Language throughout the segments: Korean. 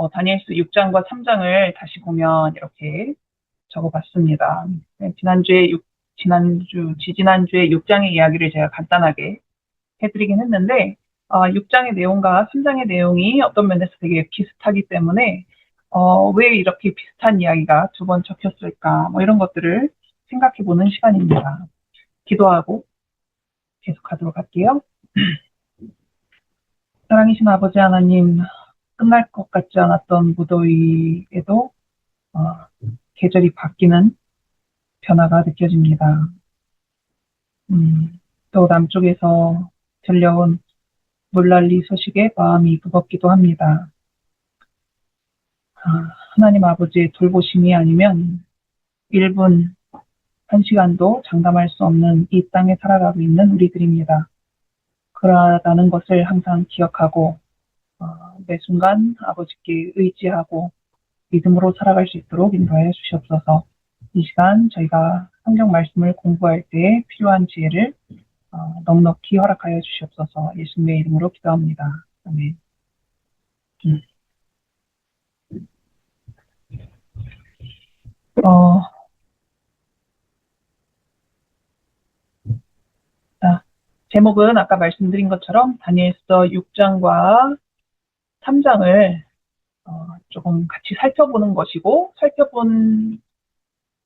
다니엘서 6장과 3장을 다시 보면 이렇게 적어봤습니다. 네, 지지난주에 6장의 이야기를 제가 간단하게 해드리긴 했는데, 6장의 내용과 3장의 내용이 어떤 면에서 되게 비슷하기 때문에, 왜 이렇게 비슷한 이야기가 두 번 적혔을까, 뭐 이런 것들을 생각해보는 시간입니다. 기도하고 계속하도록 할게요. 사랑이신 아버지 하나님, 끝날 것 같지 않았던 무더위에도 계절이 바뀌는 변화가 느껴집니다. 또 남쪽에서 들려온 물난리 소식에 마음이 무겁기도 합니다. 하나님 아버지의 돌보심이 아니면 1분, 1시간도 장담할 수 없는 이 땅에 살아가고 있는 우리들입니다. 그러다는 것을 항상 기억하고 매 순간 아버지께 의지하고 믿음으로 살아갈 수 있도록 인도하여 주시옵소서. 이 시간 저희가 성경 말씀을 공부할 때 필요한 지혜를 넉넉히 허락하여 주시옵소서. 예수님의 이름으로 기도합니다. 아멘. 제목은 아까 말씀드린 것처럼 다니엘서 6장과 3장을 조금 같이 살펴보는 것이고, 살펴본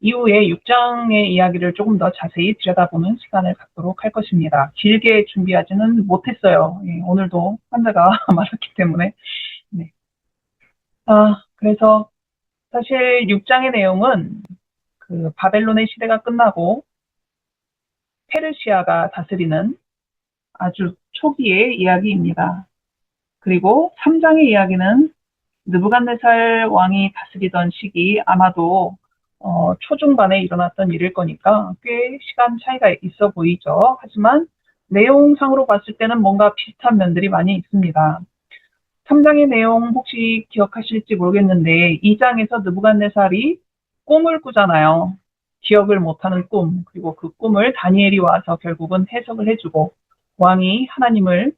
이후에 6장의 이야기를 조금 더 자세히 들여다보는 시간을 갖도록 할 것입니다. 길게 준비하지는 못했어요. 예, 오늘도 환자가 많았기 때문에. 네. 그래서 사실 6장의 내용은 그 바벨론의 시대가 끝나고 페르시아가 다스리는 아주 초기의 이야기입니다. 그리고 3장의 이야기는 느부갓네살 왕이 다스리던 시기, 아마도 초중반에 일어났던 일일 거니까 꽤 시간 차이가 있어 보이죠. 하지만 내용상으로 봤을 때는 뭔가 비슷한 면들이 많이 있습니다. 3장의 내용 혹시 기억하실지 모르겠는데 2장에서 느부갓네살이 꿈을 꾸잖아요. 기억을 못하는 꿈, 그리고 그 꿈을 다니엘이 와서 결국은 해석을 해주고 왕이 하나님께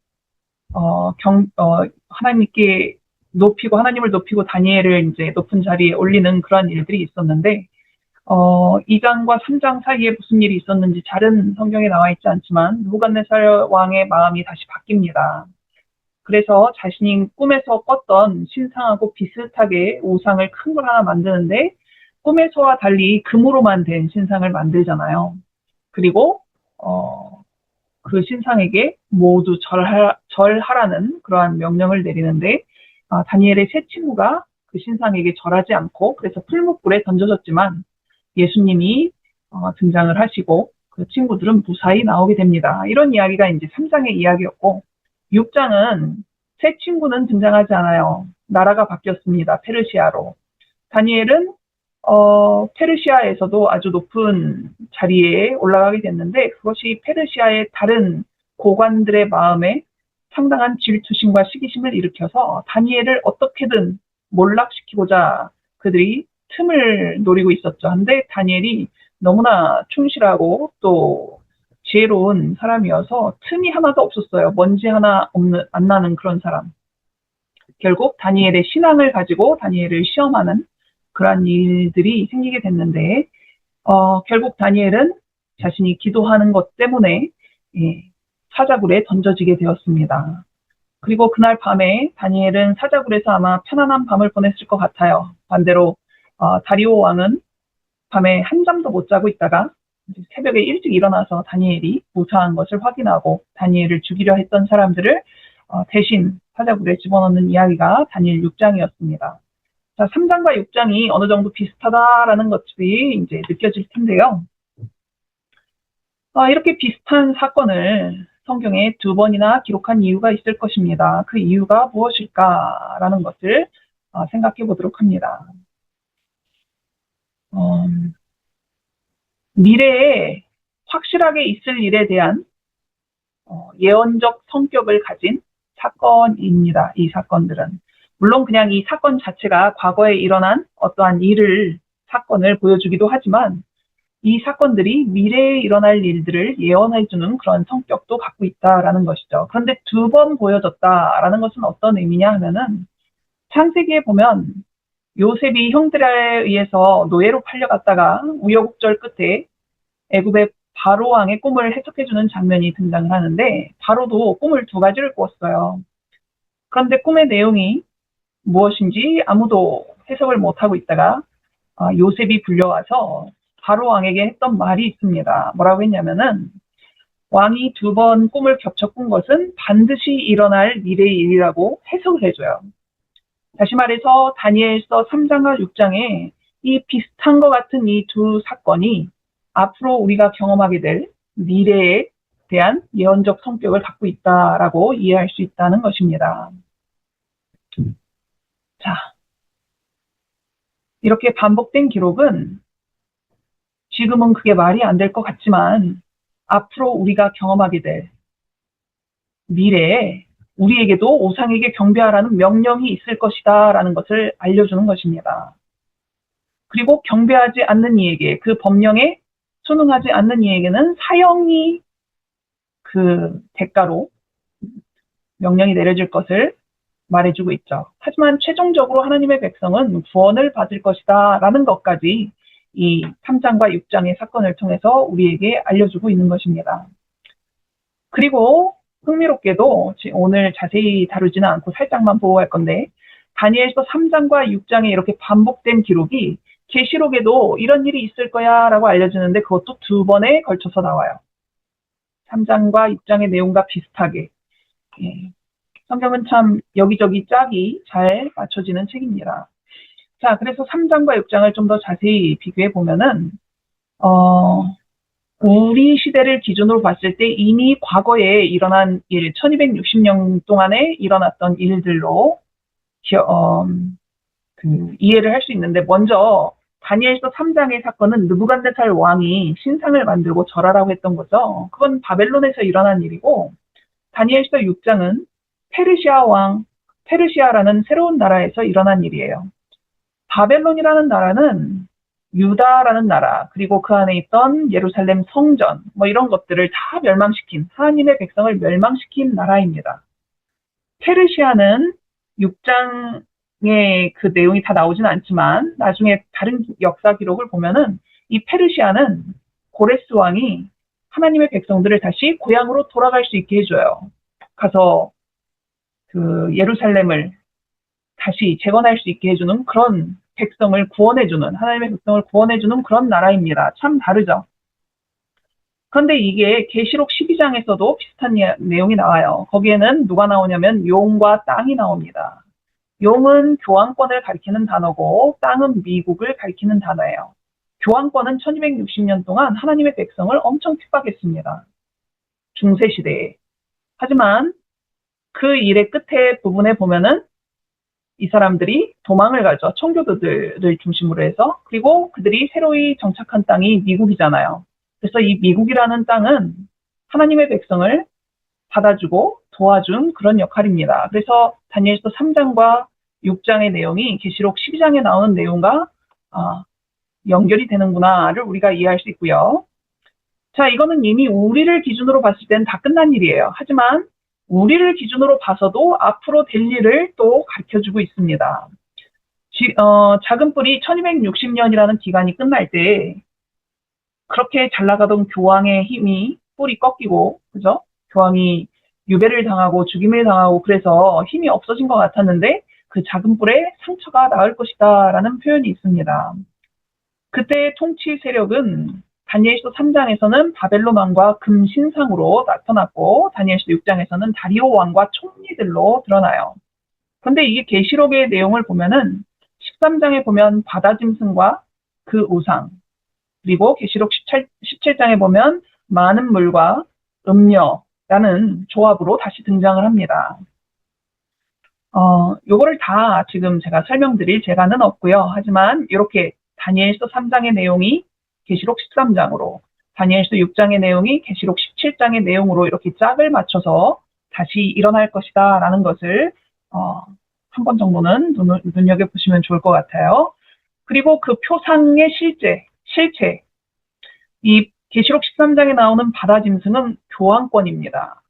하나님을 높이고 다니엘을 이제 높은 자리에 올리는 그런 일들이 있었는데, 2장과 3장 사이에 무슨 일이 있었는지 잘은 성경에 나와 있지 않지만, 느부갓네살 왕의 마음이 다시 바뀝니다. 그래서 자신이 꿈에서 꿨던 신상하고 비슷하게 우상을 큰 걸 하나 만드는데, 꿈에서와 달리 금으로만 된 신상을 만들잖아요. 그리고, 그 신상에게 모두 절하라는 그러한 명령을 내리는데, 다니엘의 세 친구가 그 신상에게 절하지 않고 그래서 풀무불에 던져졌지만 예수님이 등장을 하시고 그 친구들은 무사히 나오게 됩니다. 이런 이야기가 이제 3장의 이야기였고, 6장은 세 친구는 등장하지 않아요. 나라가 바뀌었습니다. 페르시아로. 다니엘은 페르시아에서도 아주 높은 자리에 올라가게 됐는데, 그것이 페르시아의 다른 고관들의 마음에 상당한 질투심과 시기심을 일으켜서 다니엘을 어떻게든 몰락시키고자 그들이 틈을 노리고 있었죠. 근데 다니엘이 너무나 충실하고 또 지혜로운 사람이어서 틈이 하나도 없었어요. 먼지 하나 안 나는 그런 사람. 결국 다니엘의 신앙을 가지고 다니엘을 시험하는 그러한 일들이 생기게 됐는데, 결국 다니엘은 자신이 기도하는 것 때문에 사자굴에 던져지게 되었습니다. 그리고 그날 밤에 다니엘은 사자굴에서 아마 편안한 밤을 보냈을 것 같아요. 반대로 다리오 왕은 밤에 한잠도 못 자고 있다가 새벽에 일찍 일어나서 다니엘이 무사한 것을 확인하고 다니엘을 죽이려 했던 사람들을 대신 사자굴에 집어넣는 이야기가 다니엘 6장이었습니다. 자, 3장과 6장이 어느 정도 비슷하다라는 것들이 이제 느껴질 텐데요. 이렇게 비슷한 사건을 성경에 2번이나 기록한 이유가 있을 것입니다. 그 이유가 무엇일까라는 것을 생각해 보도록 합니다. 미래에 확실하게 있을 일에 대한 예언적 성격을 가진 사건입니다. 이 사건들은. 물론 그냥 이 사건 자체가 과거에 일어난 어떠한 사건을 보여주기도 하지만 이 사건들이 미래에 일어날 일들을 예언해주는 그런 성격도 갖고 있다라는 것이죠. 그런데 2번 보여졌다라는 것은 어떤 의미냐 하면은 창세기에 보면 요셉이 형들에 의해서 노예로 팔려갔다가 우여곡절 끝에 애굽의 바로 왕의 꿈을 해석해주는 장면이 등장을 하는데 바로도 꿈을 두 가지를 꾸었어요. 그런데 꿈의 내용이 무엇인지 아무도 해석을 못하고 있다가 요셉이 불려와서 바로 왕에게 했던 말이 있습니다. 뭐라고 했냐면은 왕이 두 번 꿈을 겹쳐 꾼 것은 반드시 일어날 미래의 일이라고 해석을 해줘요. 다시 말해서 다니엘서 3장과 6장에 이 비슷한 것 같은 이 두 사건이 앞으로 우리가 경험하게 될 미래에 대한 예언적 성격을 갖고 있다라고 이해할 수 있다는 것입니다. 자, 이렇게 반복된 기록은 지금은 그게 말이 안 될 것 같지만 앞으로 우리가 경험하게 될 미래에 우리에게도 우상에게 경배하라는 명령이 있을 것이다 라는 것을 알려주는 것입니다. 그리고 경배하지 않는 이에게, 그 법령에 순응하지 않는 이에게는 사형이 그 대가로 명령이 내려질 것을 말해주고 있죠. 하지만 최종적으로 하나님의 백성은 구원을 받을 것이다 라는 것까지 이 3장과 6장의 사건을 통해서 우리에게 알려주고 있는 것입니다. 그리고 흥미롭게도 오늘 자세히 다루지는 않고 살짝만 보고 갈 건데 다니엘서 3장과 6장에 이렇게 반복된 기록이 계시록에도 이런 일이 있을 거야 라고 알려주는데 그것도 두 번에 걸쳐서 나와요. 3장과 6장의 내용과 비슷하게. 예. 성경은 참 여기저기 짝이 잘 맞춰지는 책입니다. 자, 그래서 3장과 6장을 좀 더 자세히 비교해 보면은 우리 시대를 기준으로 봤을 때 이미 과거에 일어난 일, 1260년 동안에 일어났던 일들로 이해를 할 수 있는데 먼저 다니엘서 3장의 사건은 느부갓네살 왕이 신상을 만들고 절하라고 했던 거죠. 그건 바벨론에서 일어난 일이고 다니엘서 6장은 페르시아라는 새로운 나라에서 일어난 일이에요. 바벨론이라는 나라는 유다라는 나라, 그리고 그 안에 있던 예루살렘 성전, 뭐 이런 것들을 다 멸망시킨, 하나님의 백성을 멸망시킨 나라입니다. 페르시아는 6장의 그 내용이 다 나오진 않지만, 나중에 다른 역사 기록을 보면은, 이 페르시아는 고레스 왕이 하나님의 백성들을 다시 고향으로 돌아갈 수 있게 해줘요. 가서 그 예루살렘을 다시 재건할 수 있게 해주는 그런 백성을 구원해주는, 하나님의 백성을 구원해주는 그런 나라입니다. 참 다르죠. 그런데 이게 계시록 12장에서도 비슷한 내용이 나와요. 거기에는 누가 나오냐면 용과 땅이 나옵니다. 용은 교황권을 가리키는 단어고 땅은 미국을 가리키는 단어예요. 교황권은 1260년 동안 하나님의 백성을 엄청 핍박했습니다. 중세시대에. 하지만 그 일의 끝에 부분에 보면은 이 사람들이 도망을 가죠. 청교도들을 중심으로 해서. 그리고 그들이 새로이 정착한 땅이 미국이잖아요. 그래서 이 미국이라는 땅은 하나님의 백성을 받아주고 도와준 그런 역할입니다. 그래서 다니엘서 3장과 6장의 내용이 계시록 12장에 나오는 내용과 연결이 되는구나를 우리가 이해할 수 있고요. 자, 이거는 이미 우리를 기준으로 봤을 때는 다 끝난 일이에요. 하지만 우리를 기준으로 봐서도 앞으로 될 일을 또 가르쳐주고 있습니다. 작은 뿔이 1260년이라는 기간이 끝날 때 그렇게 잘 나가던 교황의 힘이 뿔이 꺾이고, 그죠? 교황이 유배를 당하고 죽임을 당하고 그래서 힘이 없어진 것 같았는데 그 작은 뿔에 상처가 나을 것이다 라는 표현이 있습니다. 그때의 통치 세력은 다니엘서 3장에서는 바벨론 왕과 금신상으로 나타났고 다니엘서 6장에서는 다리오 왕과 총리들로 드러나요. 그런데 이게 계시록의 내용을 보면은 13장에 보면 바다짐승과 그 우상, 그리고 계시록 17장에 보면 많은 물과 음녀라는 조합으로 다시 등장을 합니다. 요거를 다 지금 제가 설명드릴 재간은 없고요. 하지만 이렇게 다니엘서 3장의 내용이 계시록 13장으로, 다니엘서 6장의 내용이 계시록 17장의 내용으로 이렇게 짝을 맞춰서 다시 일어날 것이다 라는 것을 한 번 정도는 눈여겨보시면 좋을 것 같아요. 그리고 그 표상의 실체, 이 계시록 13장에 나오는 바다짐승은 교황권입니다.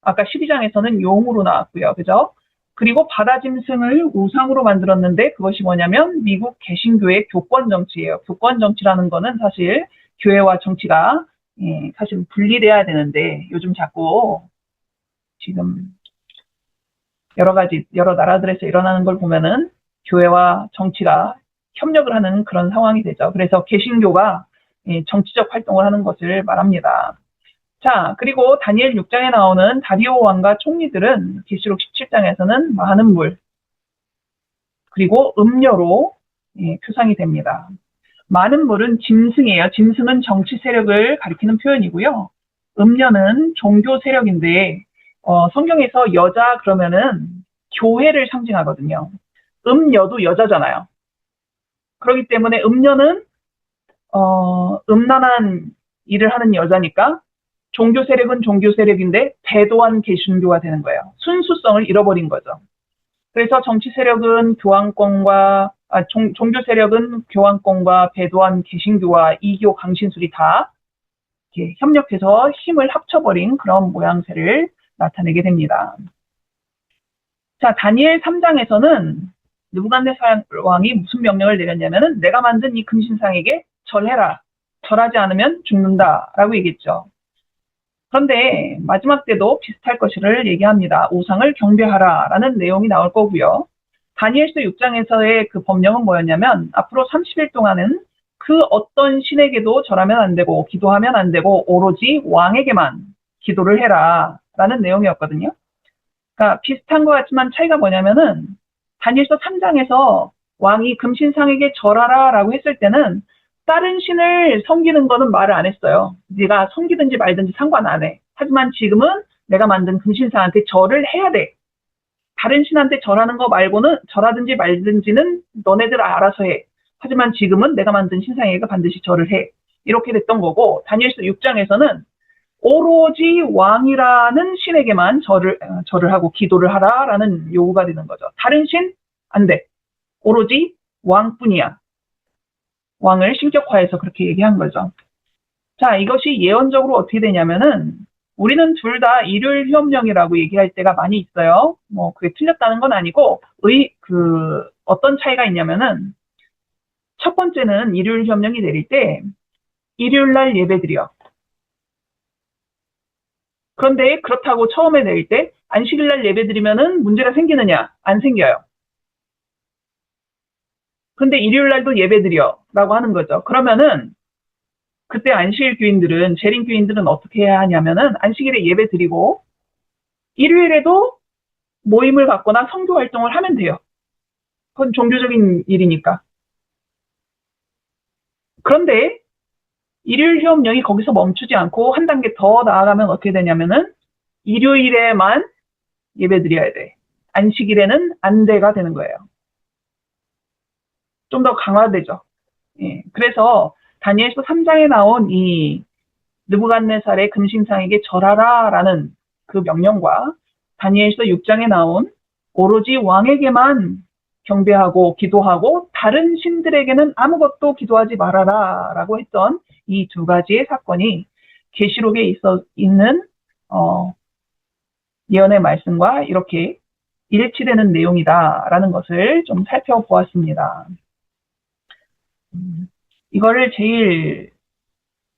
아까 12장에서는 용으로 나왔고요. 그죠? 그리고 바다짐승을 우상으로 만들었는데 그것이 뭐냐면 미국 개신교의 교권 정치예요. 교권 정치라는 거는 사실 교회와 정치가 사실 분리돼야 되는데 요즘 자꾸 지금 여러 나라들에서 일어나는 걸 보면은 교회와 정치가 협력을 하는 그런 상황이 되죠. 그래서 개신교가 정치적 활동을 하는 것을 말합니다. 자, 그리고 다니엘 6장에 나오는 다리오 왕과 총리들은 계시록 17장에서는 많은 물, 그리고 음료로 표상이 됩니다. 많은 물은 짐승이에요. 짐승은 정치 세력을 가리키는 표현이고요. 음료는 종교 세력인데 성경에서 여자 그러면은 교회를 상징하거든요. 음녀도 여자잖아요. 그렇기 때문에 음녀는 음란한 일을 하는 여자니까 종교 세력은 종교 세력인데 배도한 개신교가 되는 거예요. 순수성을 잃어버린 거죠. 그래서 정치 세력은 종교 세력은 교황권과 배도한 개신교와 이교 강신술이 다 이렇게 협력해서 힘을 합쳐버린 그런 모양새를 나타내게 됩니다. 자, 다니엘 3장에서는 느부갓네살 왕이 무슨 명령을 내렸냐면은 내가 만든 이 금신상에게 절해라. 절하지 않으면 죽는다라고 얘기했죠. 그런데 마지막 때도 비슷할 것을 얘기합니다. 우상을 경배하라라는 내용이 나올 거고요. 다니엘서 6장에서의 그 법령은 뭐였냐면 앞으로 30일 동안은 그 어떤 신에게도 절하면 안 되고 기도하면 안 되고 오로지 왕에게만 기도를 해라라는 내용이었거든요. 그러니까 비슷한 것 같지만 차이가 뭐냐면은 다니엘서 3장에서 왕이 금신상에게 절하라라고 했을 때는 다른 신을 섬기는 거는 말을 안 했어요. 네가 섬기든지 말든지 상관 안 해. 하지만 지금은 내가 만든 금신상한테 절을 해야 돼. 다른 신한테 절하는 거 말고는 절하든지 말든지는 너네들 알아서 해. 하지만 지금은 내가 만든 신상에게 반드시 절을 해. 이렇게 됐던 거고 다니엘서 6장에서는 오로지 왕이라는 신에게만 절을 하고 기도를 하라라는 요구가 되는 거죠. 다른 신? 안 돼. 오로지 왕뿐이야. 왕을 신격화해서 그렇게 얘기한 거죠. 자, 이것이 예언적으로 어떻게 되냐면은 우리는 둘 다 일요일 휴업령이라고 얘기할 때가 많이 있어요. 뭐 그게 틀렸다는 건 아니고 어떤 차이가 있냐면은 첫 번째는 일요일 휴업령이 내릴 때 일요일 날 예배드려. 그런데 그렇다고 처음에 내릴 때 안식일 날 예배드리면은 문제가 생기느냐? 안 생겨요. 근데 일요일 날도 예배드려라고 하는 거죠. 그러면은 그때 안식일 교인들은 재림 교인들은 어떻게 해야 하냐면은 안식일에 예배드리고 일요일에도 모임을 갖거나 성교 활동을 하면 돼요. 그건 종교적인 일이니까. 그런데 일요일 휴업령이 거기서 멈추지 않고 한 단계 더 나아가면 어떻게 되냐면은 일요일에만 예배드려야 돼. 안식일에는 안 돼가 되는 거예요. 좀 더 강화되죠. 예. 그래서 다니엘서 3장에 나온 이 느부갓네살의 금신상에게 절하라라는 그 명령과 다니엘서 6장에 나온 오로지 왕에게만 경배하고 기도하고 다른 신들에게는 아무것도 기도하지 말아라라고 했던 이 두 가지의 사건이 계시록에 있는 예언의 말씀과 이렇게 일치되는 내용이다라는 것을 좀 살펴보았습니다. 이거를 제일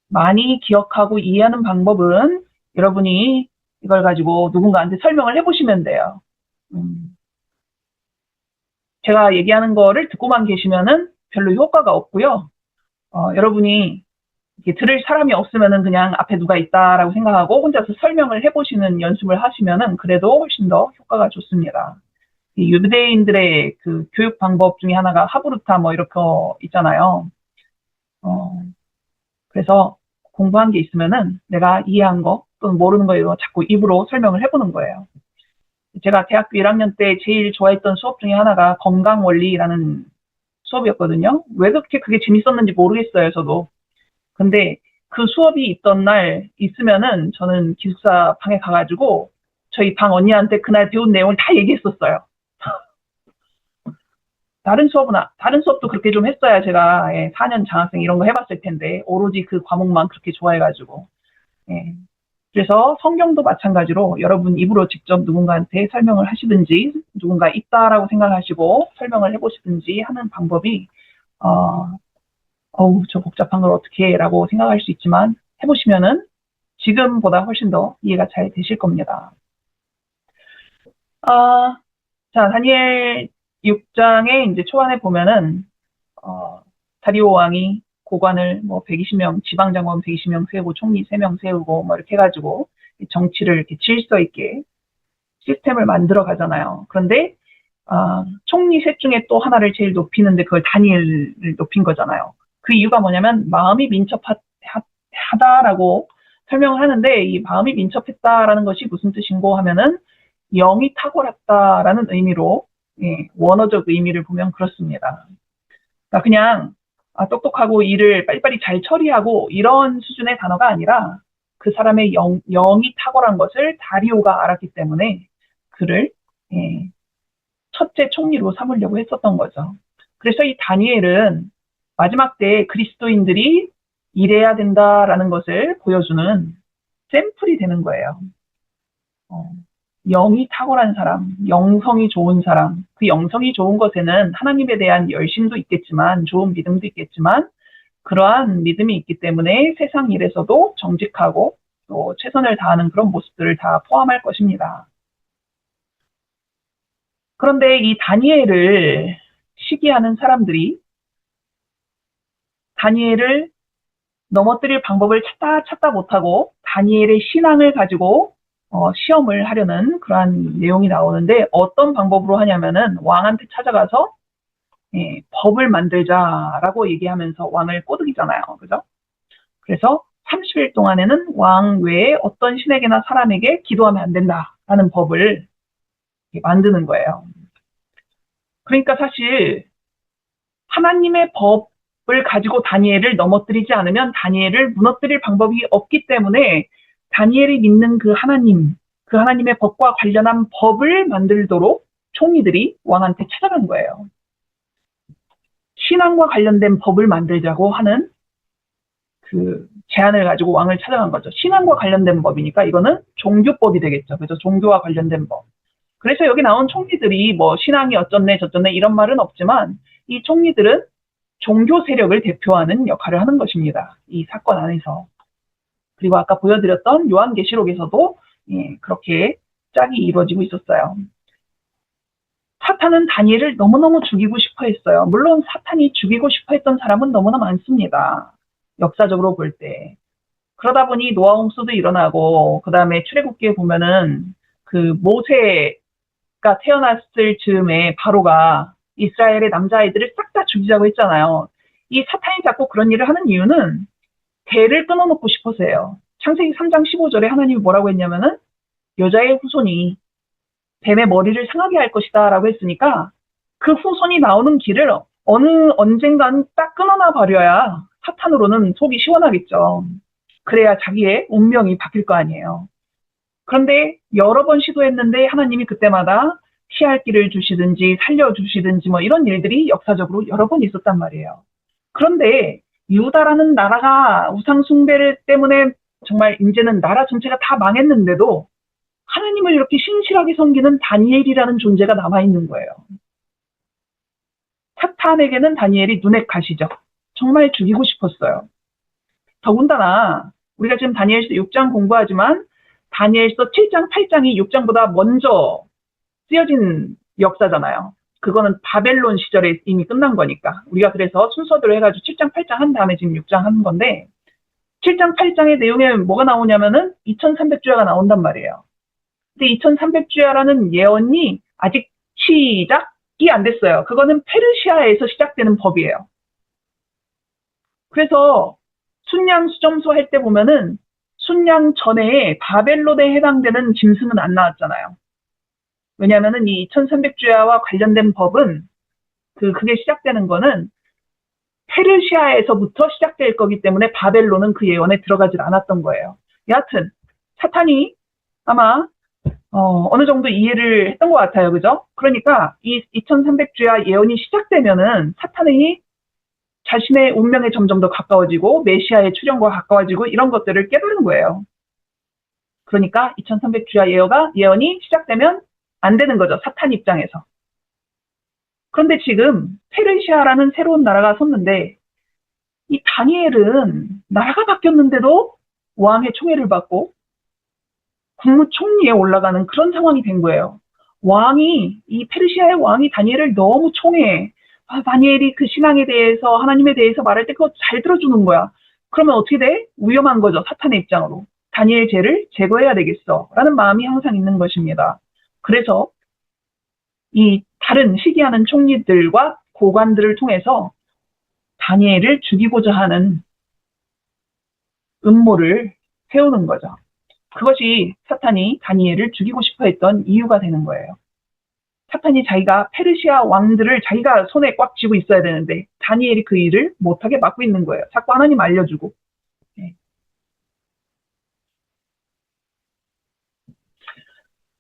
많이 기억하고 이해하는 방법은 여러분이 이걸 가지고 누군가한테 설명을 해보시면 돼요. 제가 얘기하는 거를 듣고만 계시면은 별로 효과가 없고요. 여러분이 이렇게 들을 사람이 없으면은 그냥 앞에 누가 있다라고 생각하고 혼자서 설명을 해보시는 연습을 하시면은 그래도 훨씬 더 효과가 좋습니다. 이 유대인들의 그 교육 방법 중에 하나가 하브루타 뭐 이렇게 있잖아요. 그래서 공부한 게 있으면은 내가 이해한 거 또는 모르는 거 이런 거 자꾸 입으로 설명을 해보는 거예요. 제가 대학교 1학년 때 제일 좋아했던 수업 중에 하나가 건강원리라는 수업이었거든요. 왜 그렇게 그게 재밌었는지 모르겠어요, 저도. 근데 그 수업이 있던 날 있으면은 저는 기숙사 방에 가가지고 저희 방 언니한테 그날 배운 내용을 다 얘기했었어요. 다른 수업도 그렇게 좀 했어야 제가 4년 장학생 이런 거 해봤을 텐데 오로지 그 과목만 그렇게 좋아해가지고 그래서 성경도 마찬가지로 여러분 입으로 직접 누군가한테 설명을 하시든지 누군가 있다라고 생각하시고 설명을 해보시든지 하는 방법이 어우 저 복잡한 걸 어떻게 해라고 생각할 수 있지만 해보시면은 지금보다 훨씬 더 이해가 잘 되실 겁니다. 자, 다니엘 6장에 이제 초반에 보면은 다리오 왕이 고관을 뭐 120명, 지방장관 120명 세우고 총리 3명 세우고 뭐 이렇게 해가지고 정치를 이렇게 질서 있게 시스템을 만들어 가잖아요. 그런데 총리 셋 중에 또 하나를 제일 높이는데 그걸 다니엘을 높인 거잖아요. 그 이유가 뭐냐면 마음이 민첩하다라고 설명을 하는데 이 마음이 민첩했다라는 것이 무슨 뜻인고 하면은 영이 탁월했다라는 의미로 원어적 의미를 보면 그렇습니다. 그러니까 그냥 똑똑하고 일을 빨리빨리 잘 처리하고 이런 수준의 단어가 아니라 그 사람의 영이 탁월한 것을 다리오가 알았기 때문에 그를 첫째 총리로 삼으려고 했었던 거죠. 그래서 이 다니엘은 마지막 때 그리스도인들이 일해야 된다라는 것을 보여주는 샘플이 되는 거예요. 영이 탁월한 사람, 영성이 좋은 사람, 그 영성이 좋은 것에는 하나님에 대한 열심도 있겠지만, 좋은 믿음도 있겠지만, 그러한 믿음이 있기 때문에 세상 일에서도 정직하고 또 최선을 다하는 그런 모습들을 다 포함할 것입니다. 그런데 이 다니엘을 시기하는 사람들이 다니엘을 넘어뜨릴 방법을 찾다 못하고 다니엘의 신앙을 가지고 시험을 하려는 그러한 내용이 나오는데 어떤 방법으로 하냐면은 왕한테 찾아가서 법을 만들자라고 얘기하면서 왕을 꼬드기잖아요. 그죠? 그래서 30일 동안에는 왕 외에 어떤 신에게나 사람에게 기도하면 안 된다라는 법을 만드는 거예요. 그러니까 사실 하나님의 법을 가지고 다니엘을 넘어뜨리지 않으면 다니엘을 무너뜨릴 방법이 없기 때문에 다니엘이 믿는 그 하나님의 법과 관련한 법을 만들도록 총리들이 왕한테 찾아간 거예요. 신앙과 관련된 법을 만들자고 하는 그 제안을 가지고 왕을 찾아간 거죠. 신앙과 관련된 법이니까 이거는 종교법이 되겠죠. 그래서 종교와 관련된 법. 그래서 여기 나온 총리들이 뭐 신앙이 어쩌네 저쩌네 이런 말은 없지만 이 총리들은 종교 세력을 대표하는 역할을 하는 것입니다. 이 사건 안에서. 그리고 아까 보여드렸던 요한계시록에서도 그렇게 짝이 이루어지고 있었어요. 사탄은 다니엘을 너무너무 죽이고 싶어 했어요. 물론 사탄이 죽이고 싶어 했던 사람은 너무나 많습니다. 역사적으로 볼 때. 그러다 보니 노아 홍수도 일어나고 그 다음에 출애굽기에 보면은 그 모세가 태어났을 즈음에 바로가 이스라엘의 남자아이들을 싹 다 죽이자고 했잖아요. 이 사탄이 자꾸 그런 일을 하는 이유는 대를 끊어놓고 싶어서예요. 창세기 3장 15절에 하나님이 뭐라고 했냐면은 여자의 후손이 뱀의 머리를 상하게 할 것이다 라고 했으니까 그 후손이 나오는 길을 언젠간 딱 끊어놔 버려야 사탄으로는 속이 시원하겠죠. 그래야 자기의 운명이 바뀔 거 아니에요. 그런데 여러 번 시도했는데 하나님이 그때마다 피할 길을 주시든지 살려주시든지 뭐 이런 일들이 역사적으로 여러 번 있었단 말이에요. 그런데 유다라는 나라가 우상 숭배를 때문에 정말 이제는 나라 전체가 다 망했는데도 하나님을 이렇게 신실하게 섬기는 다니엘이라는 존재가 남아있는 거예요. 사탄에게는 다니엘이 눈에 가시죠. 정말 죽이고 싶었어요. 더군다나 우리가 지금 다니엘서 6장 공부하지만 다니엘서 7장, 8장이 6장보다 먼저 쓰여진 역사잖아요. 그거는 바벨론 시절에 이미 끝난 거니까. 우리가 그래서 순서대로 해가지고 7장, 8장 한 다음에 지금 6장 하는 건데 7장, 8장의 내용에 뭐가 나오냐면은 2300주야가 나온단 말이에요. 근데 2300주야라는 예언이 아직 시작이 안 됐어요. 그거는 페르시아에서 시작되는 법이에요. 그래서 순양 수점소 할 때 보면은 순양 전에 바벨론에 해당되는 짐승은 안 나왔잖아요. 왜냐하면은 이 2300주야와 관련된 법은 그게 시작되는 거는 페르시아에서부터 시작될 거기 때문에 바벨론은 그 예언에 들어가질 않았던 거예요. 여하튼 사탄이 아마 어느 정도 이해를 했던 것 같아요. 그죠? 그러니까 이 2300주야 예언이 시작되면은 사탄이 자신의 운명에 점점 더 가까워지고 메시아의 출현과 가까워지고 이런 것들을 깨달은 거예요. 그러니까 2300주야 예언이 시작되면 안 되는 거죠. 사탄 입장에서. 그런데 지금 페르시아라는 새로운 나라가 섰는데 이 다니엘은 나라가 바뀌었는데도 왕의 총애를 받고 국무총리에 올라가는 그런 상황이 된 거예요. 이 페르시아의 왕이 다니엘을 너무 총애해. 다니엘이 그 신앙에 대해서, 하나님에 대해서 말할 때 그거 잘 들어주는 거야. 그러면 어떻게 돼? 위험한 거죠. 사탄의 입장으로. 다니엘 죄를 제거해야 되겠어. 라는 마음이 항상 있는 것입니다. 그래서 이 다른 시기하는 총리들과 고관들을 통해서 다니엘을 죽이고자 하는 음모를 세우는 거죠. 그것이 사탄이 다니엘을 죽이고 싶어 했던 이유가 되는 거예요. 사탄이 자기가 페르시아 왕들을 자기가 손에 꽉 쥐고 있어야 되는데 다니엘이 그 일을 못하게 막고 있는 거예요. 자꾸 하나님 알려주고.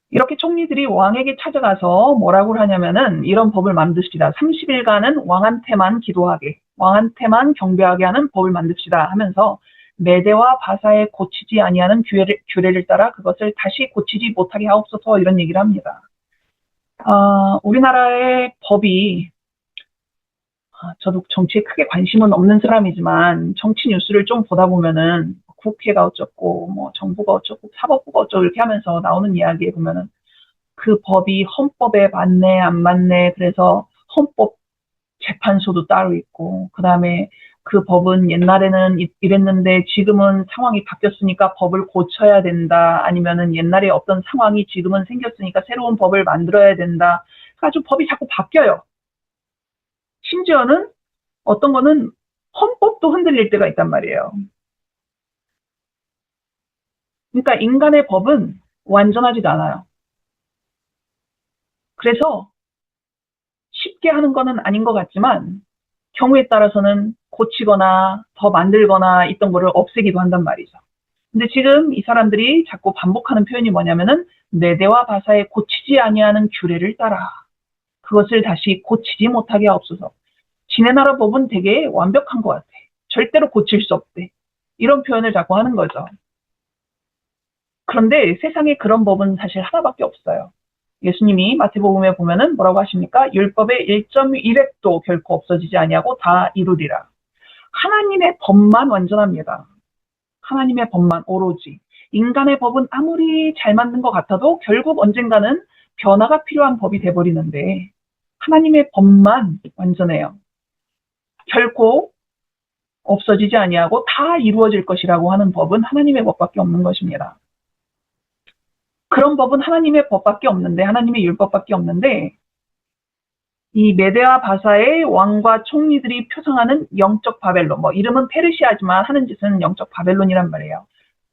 이렇게 총리들이 왕에게 찾아가서 뭐라고 하냐면은 이런 법을 만듭시다. 30일간은 왕한테만 기도하게, 왕한테만 경배하게 하는 법을 만듭시다 하면서 메대와 바사에 고치지 아니하는 규례를 따라 그것을 다시 고치지 못하게 하옵소서 이런 얘기를 합니다. 우리나라의 법이 저도 정치에 크게 관심은 없는 사람이지만 정치 뉴스를 좀 보다 보면은 국회가 어쩌고 뭐 정부가 어쩌고 사법부가 어쩌고 이렇게 하면서 나오는 이야기에 보면은 그 법이 헌법에 맞네 안 맞네 그래서 헌법재판소도 따로 있고 그다음에 그 법은 옛날에는 이랬는데 지금은 상황이 바뀌었으니까 법을 고쳐야 된다 아니면은 옛날에 어떤 상황이 지금은 생겼으니까 새로운 법을 만들어야 된다 아주 법이 자꾸 바뀌어요. 심지어는 어떤 거는 헌법도 흔들릴 때가 있단 말이에요. 그러니까 인간의 법은 완전하지도 않아요. 그래서 쉽게 하는 거는 아닌 것 같지만 경우에 따라서는 고치거나 더 만들거나 있던 거를 없애기도 한단 말이죠. 근데 지금 이 사람들이 자꾸 반복하는 표현이 뭐냐면은 메대와 바사에 고치지 아니하는 규례를 따라 그것을 다시 고치지 못하게 하옵소서. 지네 나라 법은 되게 완벽한 것 같아. 절대로 고칠 수 없대. 이런 표현을 자꾸 하는 거죠. 그런데 세상에 그런 법은 사실 하나밖에 없어요. 예수님이 마태복음에 보면은 뭐라고 하십니까? 율법의 1.1획도 결코 없어지지 아니하고 다 이루리라. 하나님의 법만 완전합니다. 하나님의 법만 오로지. 인간의 법은 아무리 잘 만든 것 같아도 결국 언젠가는 변화가 필요한 법이 돼버리는데 하나님의 법만 완전해요. 결코 없어지지 아니하고 다 이루어질 것이라고 하는 법은 하나님의 법밖에 없는 것입니다. 그런 법은 하나님의 법밖에 없는데 하나님의 율법밖에 없는데 이 메대와 바사의 왕과 총리들이 표상하는 영적 바벨론 이름은 페르시아지만 하는 짓은 영적 바벨론이란 말이에요.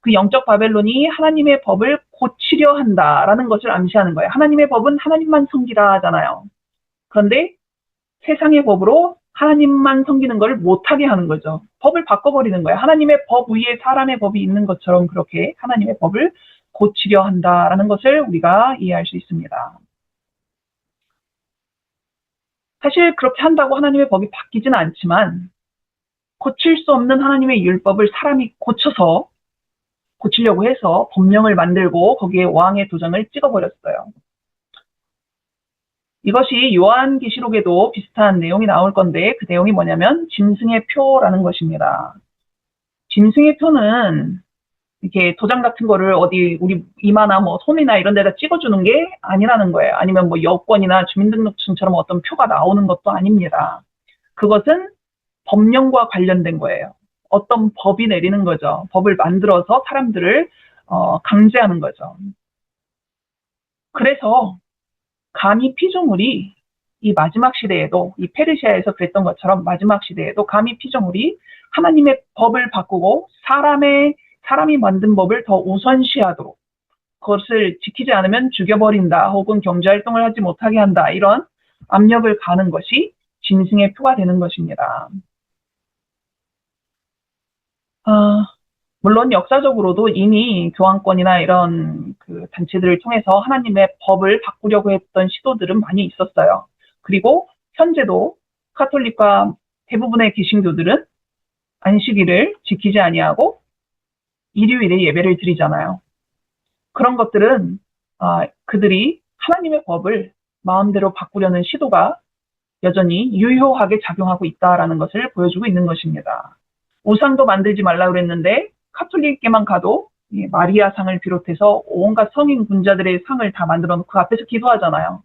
그 영적 바벨론이 하나님의 법을 고치려 한다라는 것을 암시하는 거예요. 하나님의 법은 하나님만 섬기라 하잖아요. 그런데 세상의 법으로 하나님만 섬기는 걸 못하게 하는 거죠. 법을 바꿔버리는 거예요. 하나님의 법 위에 사람의 법이 있는 것처럼 그렇게 하나님의 법을 고치려 한다라는 것을 우리가 이해할 수 있습니다. 사실 그렇게 한다고 하나님의 법이 바뀌지는 않지만 고칠 수 없는 하나님의 율법을 사람이 고쳐서 고치려고 해서 법령을 만들고 거기에 왕의 도장을 찍어버렸어요. 이것이 요한계시록에도 비슷한 내용이 나올 건데 그 내용이 뭐냐면 짐승의 표라는 것입니다. 짐승의 표는 이렇게 도장 같은 거를 어디 우리 이마나 뭐 손이나 이런 데다 찍어주는 게 아니라는 거예요. 아니면 뭐 여권이나 주민등록증처럼 어떤 표가 나오는 것도 아닙니다. 그것은 법령과 관련된 거예요. 어떤 법이 내리는 거죠. 법을 만들어서 사람들을 강제하는 거죠. 그래서 감히 피조물이 이 마지막 시대에도 이 페르시아에서 그랬던 것처럼 마지막 시대에도 감히 피조물이 하나님의 법을 바꾸고 사람이 만든 법을 더 우선시하도록 그것을 지키지 않으면 죽여버린다 혹은 경제활동을 하지 못하게 한다 이런 압력을 가는 것이 짐승의 표가 되는 것입니다. 물론 역사적으로도 이미 교황권이나 이런 그 단체들을 통해서 하나님의 법을 바꾸려고 했던 시도들은 많이 있었어요. 그리고 현재도 카톨릭과 대부분의 개신교들은 안식일을 지키지 아니하고 일요일에 예배를 드리잖아요. 그런 것들은 그들이 하나님의 법을 마음대로 바꾸려는 시도가 여전히 유효하게 작용하고 있다라는 것을 보여주고 있는 것입니다. 우상도 만들지 말라 그랬는데 카톨릭에만 가도 마리아 상을 비롯해서 온갖 성인 군자들의 상을 다 만들어 놓고 그 앞에서 기도하잖아요.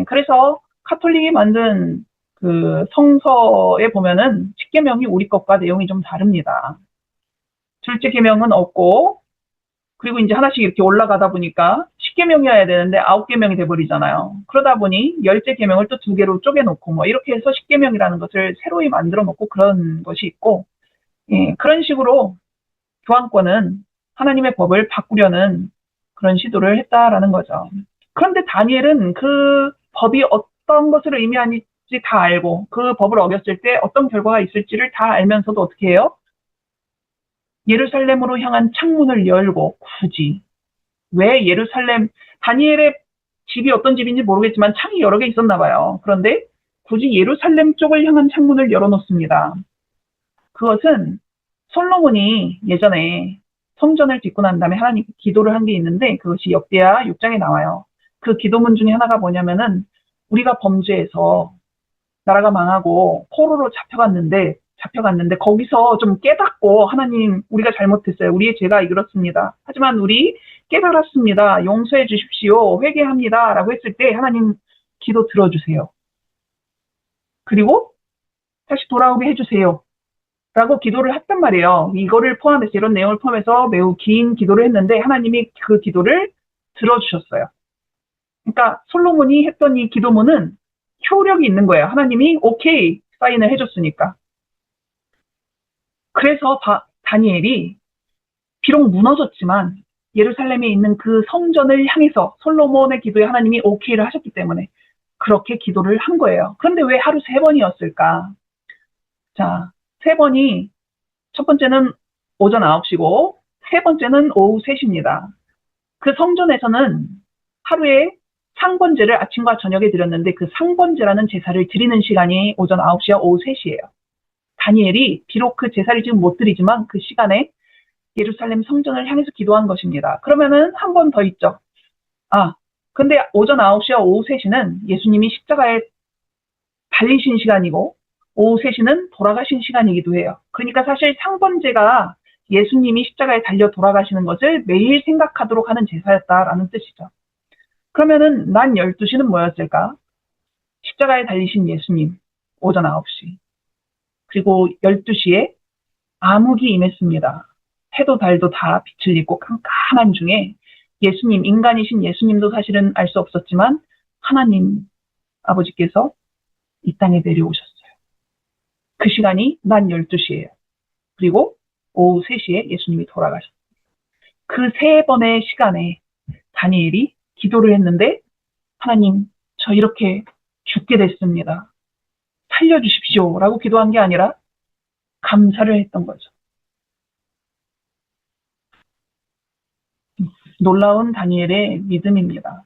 그래서 카톨릭이 만든 그 성서에 보면은 10계명이 우리 것과 내용이 좀 다릅니다. 둘째 계명은 없고, 그리고 이제 하나씩 이렇게 올라가다 보니까 10계명이어야 되는데 9계명이 돼버리잖아요. 그러다 보니 10째 계명을 또 2개로 쪼개놓고 뭐 이렇게 해서 10계명이라는 것을 새로이 만들어 놓고 그런 것이 있고, 그런 식으로 교황권은 하나님의 법을 바꾸려는 그런 시도를 했다라는 거죠. 그런데 다니엘은 그 법이 어떤 것을 의미하는지 다 알고 그 법을 어겼을 때 어떤 결과가 있을지를 다 알면서도 어떻게 해요? 예루살렘으로 향한 창문을 열고 굳이 왜 다니엘의 집이 어떤 집인지 모르겠지만 창이 여러 개 있었나 봐요. 그런데 굳이 예루살렘 쪽을 향한 창문을 열어놓습니다. 그것은 솔로몬이 예전에 성전을 짓고 난 다음에 하나님께 기도를 한 게 있는데 그것이 역대하 6장에 나와요. 그 기도문 중에 하나가 뭐냐면은 우리가 범죄해서 나라가 망하고 포로로 잡혀갔는데 거기서 좀 깨닫고 하나님 우리가 잘못했어요. 우리의 죄가 이렇습니다. 하지만 우리 깨달았습니다. 용서해 주십시오. 회개합니다. 라고 했을 때 하나님 기도 들어주세요. 그리고 다시 돌아오게 해주세요. 라고 기도를 했단 말이에요. 이거를 포함해서 이런 내용을 포함해서 매우 긴 기도를 했는데 하나님이 그 기도를 들어주셨어요. 그러니까 솔로몬이 했던 이 기도문은 효력이 있는 거예요. 하나님이 오케이 사인을 해줬으니까. 그래서 다니엘이 비록 무너졌지만 예루살렘에 있는 그 성전을 향해서 솔로몬의 기도에 하나님이 오케이를 하셨기 때문에 그렇게 기도를 한 거예요. 그런데 왜 하루 3번이었을까? 자, 3번이 첫 번째는 오전 9시고 세 번째는 오후 3시입니다. 그 성전에서는 하루에 상번제를 아침과 저녁에 드렸는데 그 상번제라는 제사를 드리는 시간이 오전 9시와 오후 3시예요. 다니엘이 비록 그 제사를 지금 못 드리지만 그 시간에 예루살렘 성전을 향해서 기도한 것입니다. 그러면은 한 번 더 있죠. 근데 오전 9시와 오후 3시는 예수님이 십자가에 달리신 시간이고 오후 3시는 돌아가신 시간이기도 해요. 그러니까 사실 상번제가 예수님이 십자가에 달려 돌아가시는 것을 매일 생각하도록 하는 제사였다라는 뜻이죠. 그러면은 난 12시는 뭐였을까? 십자가에 달리신 예수님, 오전 9시. 그리고 12시에 암흑이 임했습니다. 해도 달도 다 빛을 잃고 캄캄한 중에 예수님, 인간이신 예수님도 사실은 알 수 없었지만 하나님 아버지께서 이 땅에 내려오셨어요. 그 시간이 낮 12시예요. 그리고 오후 3시에 예수님이 돌아가셨어요. 그 3번의 시간에 다니엘이 기도를 했는데 하나님, 저 이렇게 죽게 됐습니다. 살려주십시오. 라고 기도한 게 아니라 감사를 했던 거죠. 놀라운 다니엘의 믿음입니다.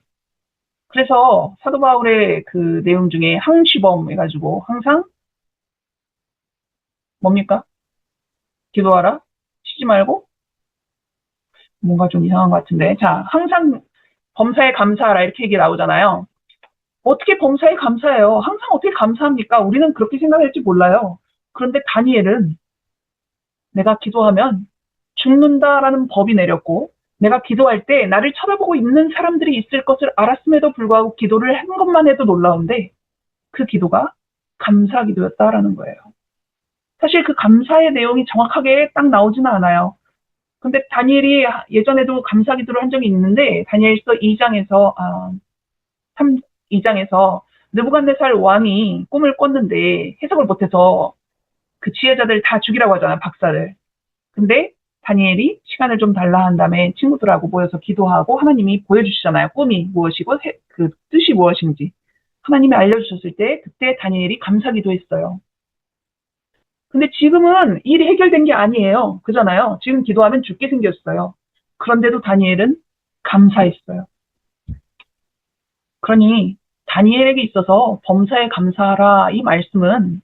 그래서 사도 바울의 그 내용 중에 항시범 해가지고 항상 뭡니까? 기도하라? 쉬지 말고? 뭔가 좀 이상한 것 같은데. 자, 항상 범사에 감사하라 이렇게 얘기 나오잖아요. 어떻게 범사에 감사해요? 항상 어떻게 감사합니까? 우리는 그렇게 생각할지 몰라요. 그런데 다니엘은 내가 기도하면 죽는다라는 법이 내렸고 내가 기도할 때 나를 쳐다보고 있는 사람들이 있을 것을 알았음에도 불구하고 기도를 한 것만 해도 놀라운데 그 기도가 감사 기도였다라는 거예요. 사실 그 감사의 내용이 정확하게 딱 나오지는 않아요. 근데 다니엘이 예전에도 감사 기도를 한 적이 있는데 다니엘서 2장에서 2장에서 느부갓네살 왕이 꿈을 꿨는데 해석을 못해서 그 지혜자들 다 죽이라고 하잖아요. 박사들. 근데 다니엘이 시간을 좀 달라 한 다음에 친구들하고 모여서 기도하고 하나님이 보여주시잖아요. 꿈이 무엇이고 그 뜻이 무엇인지. 하나님이 알려주셨을 때 그때 다니엘이 감사 기도했어요. 근데 지금은 일이 해결된 게 아니에요. 그잖아요. 지금 기도하면 죽게 생겼어요. 그런데도 다니엘은 감사했어요. 그러니 다니엘에게 있어서 범사에 감사하라 이 말씀은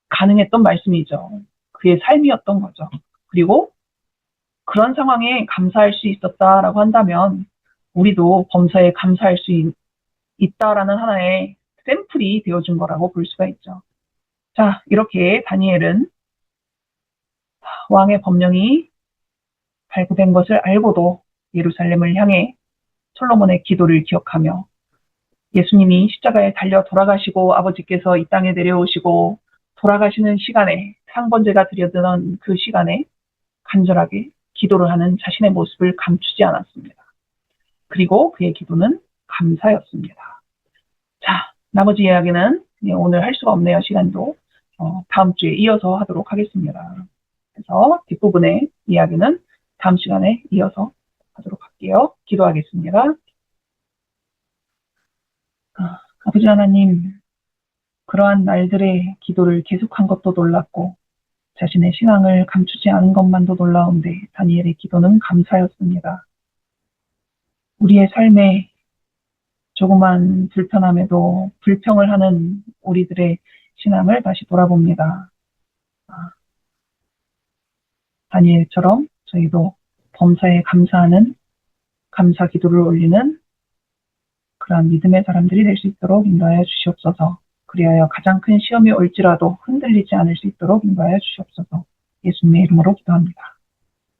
가능했던 말씀이죠. 그의 삶이었던 거죠. 그리고 그런 상황에 감사할 수 있었다라고 한다면 우리도 범사에 감사할 수 있다라는 하나의 샘플이 되어준 거라고 볼 수가 있죠. 자, 이렇게 다니엘은 왕의 법령이 발부된 것을 알고도 예루살렘을 향해 솔로몬의 기도를 기억하며 예수님이 십자가에 달려 돌아가시고 아버지께서 이 땅에 내려오시고 돌아가시는 시간에 상번제가 드려드는 그 시간에 간절하게 기도를 하는 자신의 모습을 감추지 않았습니다. 그리고 그의 기도는 감사였습니다. 자, 나머지 이야기는 오늘 할 수가 없네요. 시간도. 다음 주에 이어서 하도록 하겠습니다. 그래서 뒷부분의 이야기는 다음 시간에 이어서 하도록 할게요. 기도하겠습니다. 아버지 하나님, 그러한 날들의 기도를 계속한 것도 놀랍고 자신의 신앙을 감추지 않은 것만도 놀라운데 다니엘의 기도는 감사였습니다. 우리의 삶에 조그만 불편함에도 불평을 하는 우리들의 신앙을 다시 돌아봅니다. 다니엘처럼 저희도 범사에 감사하는 감사 기도를 올리는 그러한 믿음의 사람들이 될 수 있도록 인도하여 주시옵소서. 그리하여 가장 큰 시험이 올지라도 흔들리지 않을 수 있도록 인도하여 주시옵소서. 예수님의 이름으로 기도합니다.